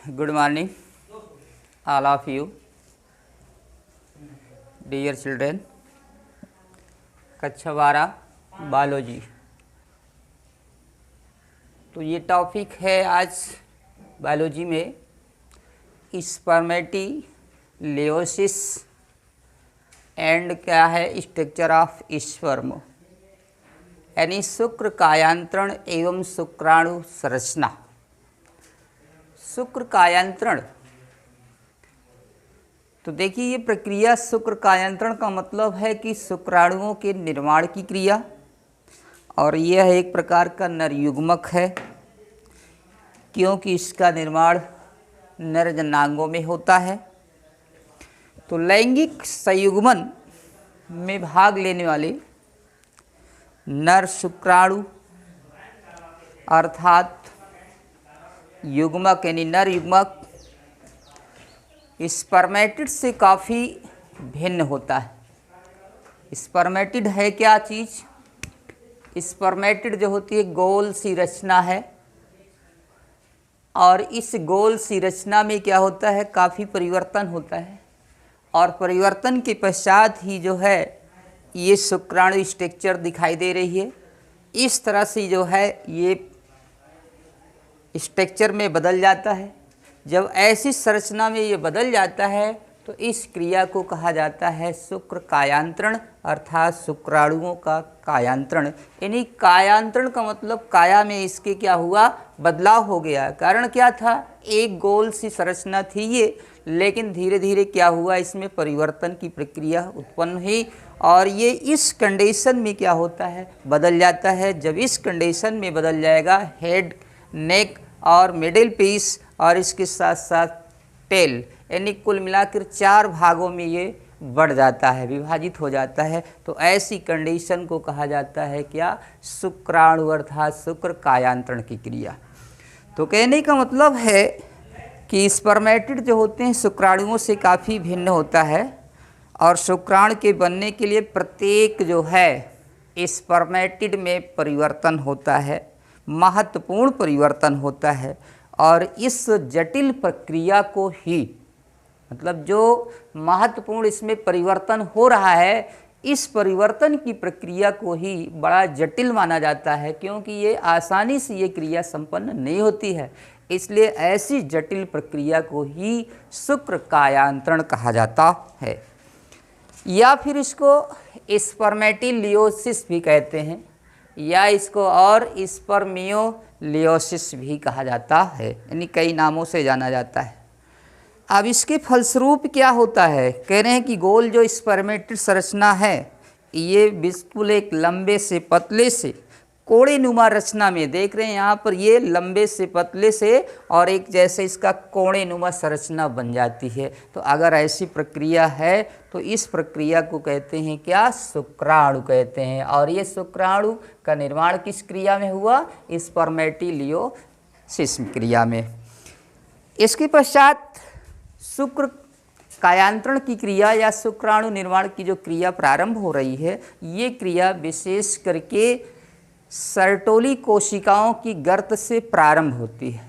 Good morning, all of you, dear children. कक्षा 12 biology. तो ये टॉपिक है आज बायोलॉजी में स्पर्मेटिलियोसिस एंड क्या है स्ट्रक्चर ऑफ स्पर्म, यानी शुक्र कायांतरण एवं शुक्राणु संरचना। शुक्र कायांतरण, तो देखिए ये प्रक्रिया शुक्र कायांतरण का मतलब है कि शुक्राणुओं के निर्माण की क्रिया, और यह एक प्रकार का नरयुग्मक है क्योंकि इसका निर्माण नर जनांगों में होता है। तो लैंगिक संयुग्मन में भाग लेने वाले नर शुक्राणु अर्थात युग्मक यानी नर युग्मक स्पर्मेटिड से काफ़ी भिन्न होता है। स्पर्मेटिड है क्या चीज़? स्पर्मेटिड जो होती है गोल सी रचना है, और इस गोल सी रचना में क्या होता है, काफ़ी परिवर्तन होता है, और परिवर्तन के पश्चात ही जो है ये शुक्राणु स्ट्रक्चर दिखाई दे रही है। इस तरह से जो है ये स्ट्रक्चर में बदल जाता है। जब ऐसी संरचना में ये बदल जाता है तो इस क्रिया को कहा जाता है शुक्र कायांतरण अर्थात शुक्राणुओं का कायांतरण। यानी कायांतरण का मतलब काया में इसके क्या हुआ, बदलाव हो गया। कारण क्या था, एक गोल सी संरचना थी ये, लेकिन धीरे धीरे क्या हुआ, इसमें परिवर्तन की प्रक्रिया उत्पन्न हुई, और ये इस कंडीशन में क्या होता है, बदल जाता है। जब इस कंडीशन में बदल जाएगा हेड, नेक और मिडिल पीस और इसके साथ साथ टेल, यानी कुल मिलाकर 4 भागों में ये बढ़ जाता है, विभाजित हो जाता है। तो ऐसी कंडीशन को कहा जाता है क्या, शुक्राणु अर्थात शुक्र कायांतरण की क्रिया। तो कहने का मतलब है कि स्पर्मेटिड जो होते हैं शुक्राणुओं से काफ़ी भिन्न होता है, और शुक्राणु के बनने के लिए प्रत्येक जो है स्पर्मेटिड में परिवर्तन होता है, महत्वपूर्ण परिवर्तन होता है। और इस जटिल प्रक्रिया को ही, मतलब जो महत्वपूर्ण इसमें परिवर्तन हो रहा है, इस परिवर्तन की प्रक्रिया को ही बड़ा जटिल माना जाता है, क्योंकि ये आसानी से ये क्रिया संपन्न नहीं होती है। इसलिए ऐसी जटिल प्रक्रिया को ही शुक्र कायांतरण कहा जाता है, या फिर इसको स्पर्मेटिलियोसिस भी कहते हैं, या इसको और स्पर्मियोलियोसिस भी कहा जाता है, यानी कई नामों से जाना जाता है। अब इसके फलस्वरूप क्या होता है, कह रहे हैं कि गोल जो स्पर्मेटिड संरचना है ये बिल्कुल एक लंबे से पतले से कोड़े नुमा रचना में, देख रहे हैं यहाँ पर ये लंबे से पतले से और एक जैसे इसका कोड़े नुमा संरचना बन जाती है। तो अगर ऐसी प्रक्रिया है तो इस प्रक्रिया को कहते हैं क्या, शुक्राणु कहते हैं। और ये शुक्राणु का निर्माण किस क्रिया में हुआ, स्पर्मेटिलियोसिस क्रिया में। इसके पश्चात शुक्र कायांतरण की क्रिया या शुक्राणु निर्माण की जो क्रिया प्रारंभ हो रही है, ये क्रिया विशेष करके सर्टोली कोशिकाओं की गर्त से प्रारंभ होती है।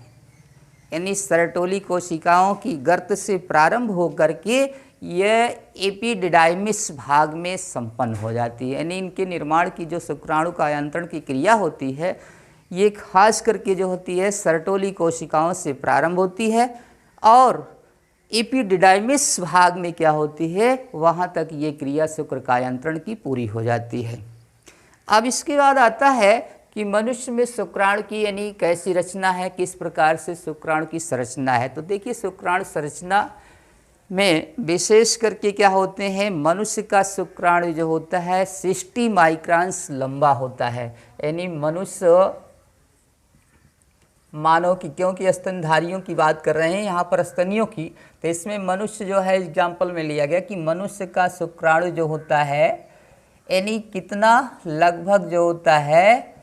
यानी सर्टोली कोशिकाओं की गर्त से प्रारंभ होकर के यह एपिडिडाइमिस भाग में संपन्न हो जाती है। यानी इनके निर्माण की जो शुक्राणु कायांतरण की क्रिया होती है, ये खास करके जो होती है सर्टोली कोशिकाओं से प्रारंभ होती है, और एपिडिडाइमिस भाग में क्या होती है, वहाँ तक ये क्रिया शुक्र कायांतरण की पूरी हो जाती है। अब इसके बाद आता है कि मनुष्य में शुक्राणु की यानी कैसी रचना है, किस प्रकार से शुक्राणु की संरचना है। तो देखिए शुक्राणु संरचना में विशेष करके क्या होते हैं, मनुष्य का शुक्राणु जो होता है 60 माइक्रॉन्स लंबा होता है। यानी मनुष्य मानव की, क्योंकि स्तनधारियों की बात कर रहे हैं यहाँ पर, स्तनियों की, तो इसमें मनुष्य जो है एग्जाम्पल में लिया गया कि मनुष्य का शुक्राणु जो होता है यानी कितना, लगभग जो होता है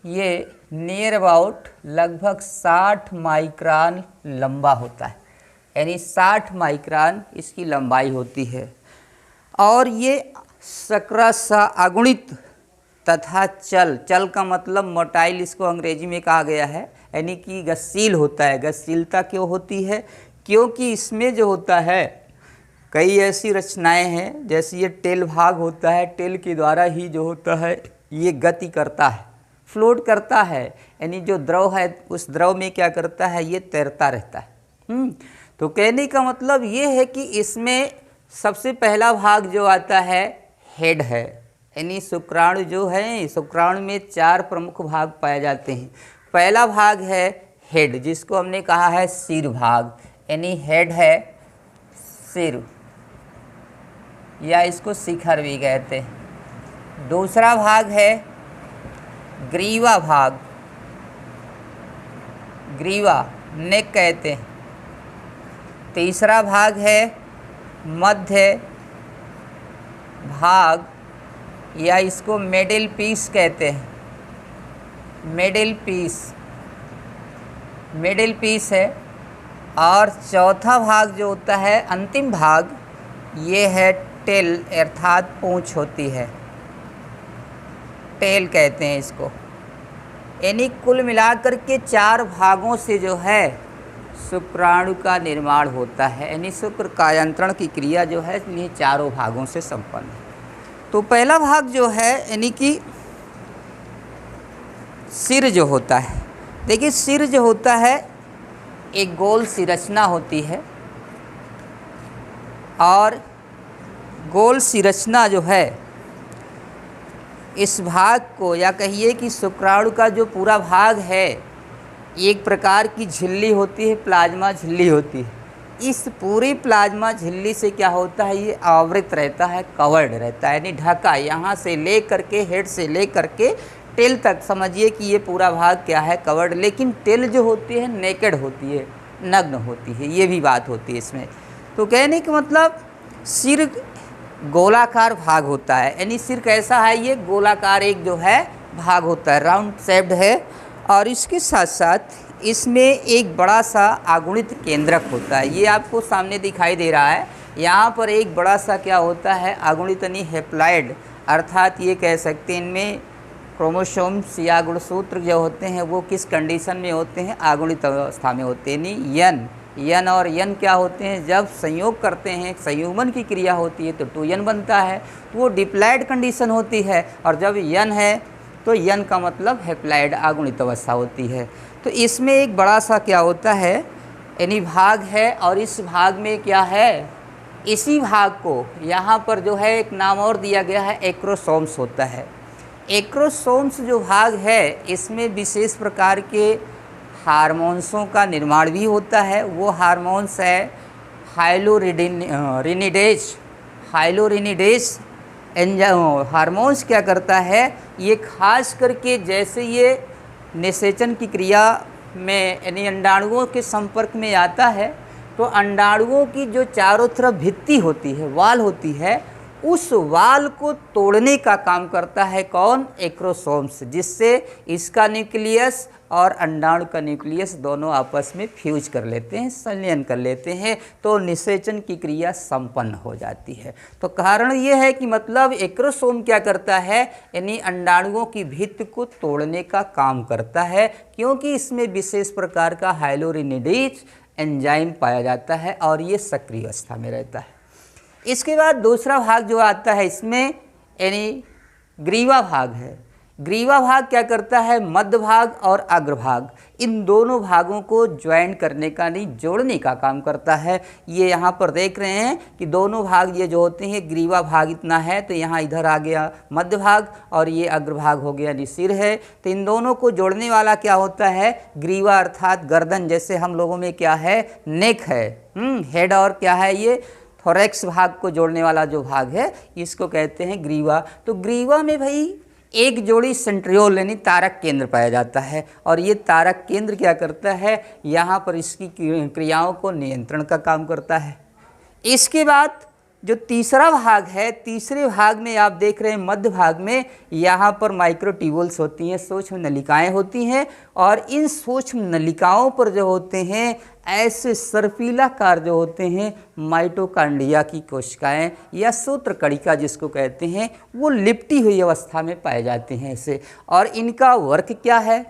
ये नियर अबाउट लगभग 60 माइक्रोन लंबा होता है। यानी 60 माइक्रोन इसकी लंबाई होती है, और ये शक्रसा अगुणित तथा चल, चल का मतलब मोटाइल इसको अंग्रेजी में कहा गया है, यानी कि गतिशील होता है। गतिशीलता क्यों होती है? क्योंकि इसमें जो होता है कई ऐसी रचनाएं हैं, जैसे ये टेल भाग होता है, टेल के द्वारा ही जो होता है ये गति करता है, फ्लोट करता है, यानी जो द्रव है उस द्रव में क्या करता है, ये तैरता रहता है। तो कहने का मतलब ये है कि इसमें सबसे पहला भाग जो आता है हेड है, यानी शुक्राणु जो है, शुक्राणु में 4 प्रमुख भाग पाए जाते हैं। पहला भाग है हेड, जिसको हमने कहा है सिर भाग, यानी हेड है सिर, या इसको शिखर भी कहते हैं। दूसरा भाग है ग्रीवा भाग, ग्रीवा नेक कहते हैं। तीसरा भाग है मध्य भाग, या इसको मिडिल पीस कहते हैं, मिडिल पीस, मिडिल पीस है। और चौथा भाग जो होता है अंतिम भाग, ये है टेल, अर्थात पूंछ होती है, टेल कहते हैं इसको। यानी कुल मिलाकर के 4 भागों से जो है शुक्राणु का निर्माण होता है, यानी शुक्र कायांतरण की क्रिया जो है इन्हीं 4 भागों से संपन्न है। तो पहला भाग जो है यानी कि सिर जो होता है, देखिए सिर जो होता है एक गोल सी रचना होती है, और गोल सी रचना जो है इस भाग को, या कहिए कि शुक्राणु का जो पूरा भाग है एक प्रकार की झिल्ली होती है, प्लाज्मा झिल्ली होती है। इस पूरी प्लाज्मा झिल्ली से क्या होता है, ये आवृत रहता है, कवर्ड रहता है, यानी ढका, यहाँ से ले करके हेड से ले करके टेल तक समझिए कि ये पूरा भाग क्या है, कवर्ड। लेकिन टेल जो होती है नेकेड होती है, नग्न होती है, ये भी बात होती है इसमें। तो कहने का मतलब सिर गोलाकार भाग होता है, यानी सिर कैसा है, ये गोलाकार एक जो है भाग होता है, राउंड शेप्ड है। और इसके साथ साथ इसमें एक बड़ा सा आगुणित केंद्रक होता है, ये आपको सामने दिखाई दे रहा है। यहाँ पर एक बड़ा सा क्या होता है, आगुणित यानी हेप्लॉइड, अर्थात ये कह सकते हैं इनमें क्रोमोसोम्स या गुणसूत्र जो होते हैं वो किस कंडीशन में होते हैं, आगुणित अवस्था में होते हैं। यानी यन और यन क्या होते हैं, जब संयोग करते हैं, संयुग्मन की क्रिया होती है तो 2n बनता है, तो वो डिप्लॉइड कंडीशन होती है। और जब यन है तो यन का मतलब हेप्लॉइड आगुणित अवस्था होती है। तो इसमें एक बड़ा सा क्या होता है, यानी भाग है, और इस भाग में क्या है, इसी भाग को यहाँ पर जो है एक नाम और दिया गया है, एक्रोसोम्स होता है। एक्रोसोम्स जो भाग है इसमें विशेष प्रकार के हार्मोन्सों का निर्माण भी होता है। वो हार्मोन्स है हाइलोरिनिडेज, हाइलोरिनिडेज हार्मोन्स क्या करता है, ये खास करके जैसे ये निषेचन की क्रिया में यानी अंडाणुओं के संपर्क में आता है, तो अंडाणुओं की जो चारों तरफ भित्ति होती है, वाल होती है, उस वाल को तोड़ने का काम करता है कौन, एक्रोसोम्स, जिससे इसका न्यूक्लियस और अंडाणु का न्यूक्लियस दोनों आपस में फ्यूज कर लेते हैं, संलयन कर लेते हैं, तो निषेचन की क्रिया संपन्न हो जाती है। तो कारण ये है कि मतलब एक्रोसोम क्या करता है, यानी अंडाणुओं की भित्ति को तोड़ने का काम करता है, क्योंकि इसमें विशेष प्रकार का हाइलोरिनिडेज एंजाइम पाया जाता है और ये सक्रिय अवस्था में रहता है। इसके बाद दूसरा भाग जो आता है इसमें, यानी ग्रीवा भाग है। ग्रीवा भाग क्या करता है, मध्य भाग और अग्रभाग, इन दोनों भागों को ज्वाइन करने का, नहीं जोड़ने का काम करता है। ये यहाँ पर देख रहे हैं कि दोनों भाग ये जो होते हैं, ग्रीवा भाग इतना है तो यहाँ इधर आ गया मध्य भाग, और ये अग्रभाग हो गया यानी सिर है। तो इन दोनों को जोड़ने वाला क्या होता है, ग्रीवा, अर्थात गर्दन, जैसे हम लोगों में क्या है, नेक है, हेड, और क्या है ये थोरैक्स भाग को जोड़ने वाला जो भाग है इसको कहते हैं ग्रीवा। तो ग्रीवा में भाई एक जोड़ी सेंट्रियोल यानी तारक केंद्र पाया जाता है, और ये तारक केंद्र क्या करता है, यहाँ पर इसकी क्रियाओं को नियंत्रण का काम करता है। इसके बाद जो तीसरा भाग है, तीसरे भाग में आप देख रहे हैं मध्य भाग में, यहाँ पर माइक्रोट्यूबुल्स होती हैं, सूक्ष्म नलिकाएं होती हैं, और इन सूक्ष्म नलिकाओं पर जो होते हैं ऐसे सर्पिलाकार जो होते हैं माइटोकांड्रिया की कोशिकाएं या सूत्रकणिका जिसको कहते हैं, वो लिपटी हुई अवस्था में पाए जाते हैं ऐसे। और इनका वर्क क्या है,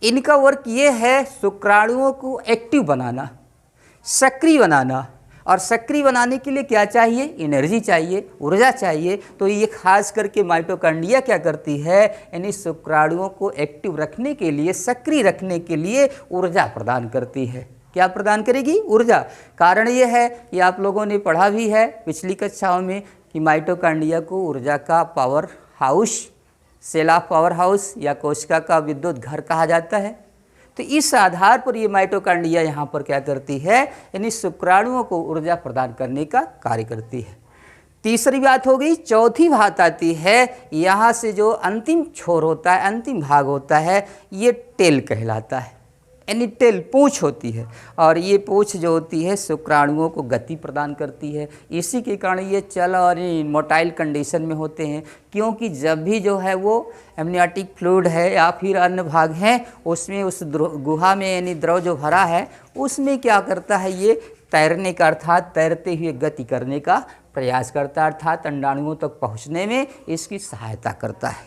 इनका वर्क ये है शुक्राणुओं को एक्टिव बनाना, सक्रिय बनाना। और सक्रिय बनाने के लिए क्या चाहिए? एनर्जी चाहिए, ऊर्जा चाहिए। तो ये खास करके माइटोकॉन्ड्रिया क्या करती है? यानी शुक्राणुओं को एक्टिव रखने के लिए, सक्रिय रखने के लिए ऊर्जा प्रदान करती है। क्या प्रदान करेगी? ऊर्जा। कारण ये है, ये आप लोगों ने पढ़ा भी है पिछली कक्षाओं में कि माइटोकॉन्ड्रिया को ऊर्जा का powerhouse, cell of powerhouse या कोशिका का विद्युत घर कहा जाता है। तो इस आधार पर ये माइटोकॉन्ड्रिया यहाँ पर क्या करती है? यानी शुक्राणुओं को ऊर्जा प्रदान करने का कार्य करती है। तीसरी बात हो गई। चौथी बात आती है, यहाँ से जो अंतिम छोर होता है, अंतिम भाग होता है, ये टेल कहलाता है। यानी टेल पूंछ होती है, और ये पूंछ जो होती है शुक्राणुओं को गति प्रदान करती है। इसी के कारण ये चल और मोटाइल कंडीशन में होते हैं, क्योंकि जब भी जो है वो एमनियोटिक फ्लूइड है या फिर अन्य भाग हैं उसमें, उस गुहा में यानी द्रव जो भरा है उसमें क्या करता है? ये तैरने का अर्थात तैरते हुए गति करने का प्रयास करता है, अर्थात अंडाणुओं तक पहुँचने में इसकी सहायता करता है।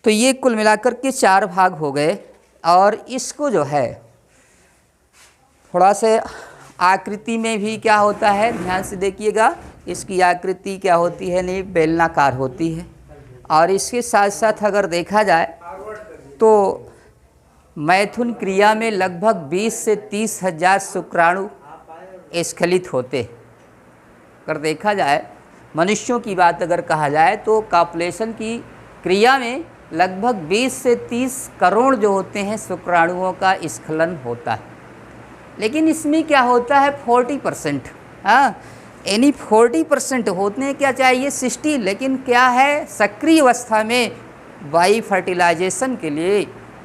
तो ये कुल मिलाकर के 4 भाग हो गए। और इसको जो है थोड़ा से आकृति में भी क्या होता है, ध्यान से देखिएगा। इसकी आकृति क्या होती है? नहीं, बेलनाकार होती है। और इसके साथ साथ अगर देखा जाए तो मैथुन क्रिया में लगभग 20 से 30 हज़ार शुक्राणु स्खलित होते। अगर देखा जाए, मनुष्यों की बात अगर कहा जाए तो कॉपुलेशन की क्रिया में लगभग 20 से 30 करोड़ जो होते हैं शुक्राणुओं का स्खलन होता है। लेकिन इसमें क्या होता है? 40%, हाँ, यानी 40% होते हैं। क्या चाहिए? 60। लेकिन क्या है? सक्रिय अवस्था में बाई फर्टिलाइजेशन के लिए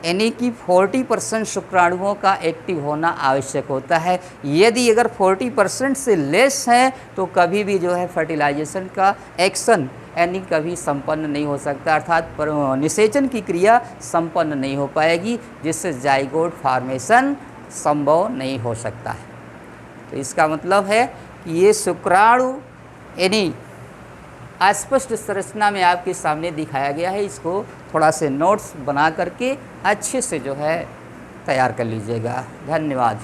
यानी कि 40% शुक्राणुओं का एक्टिव होना आवश्यक होता है। यदि अगर 40% से लेस है तो कभी भी जो है फर्टिलाइजेशन का एक्शन यानी कभी संपन्न नहीं हो सकता, अर्थात निषेचन की क्रिया संपन्न नहीं हो पाएगी, जिससे जाइगोट फॉर्मेशन संभव नहीं हो सकता है। तो इसका मतलब है कि ये शुक्राणु यानी अस्पष्ट संरचना में आपके सामने दिखाया गया है। इसको थोड़ा से नोट्स बना करके अच्छे से जो है तैयार कर लीजिएगा। धन्यवाद।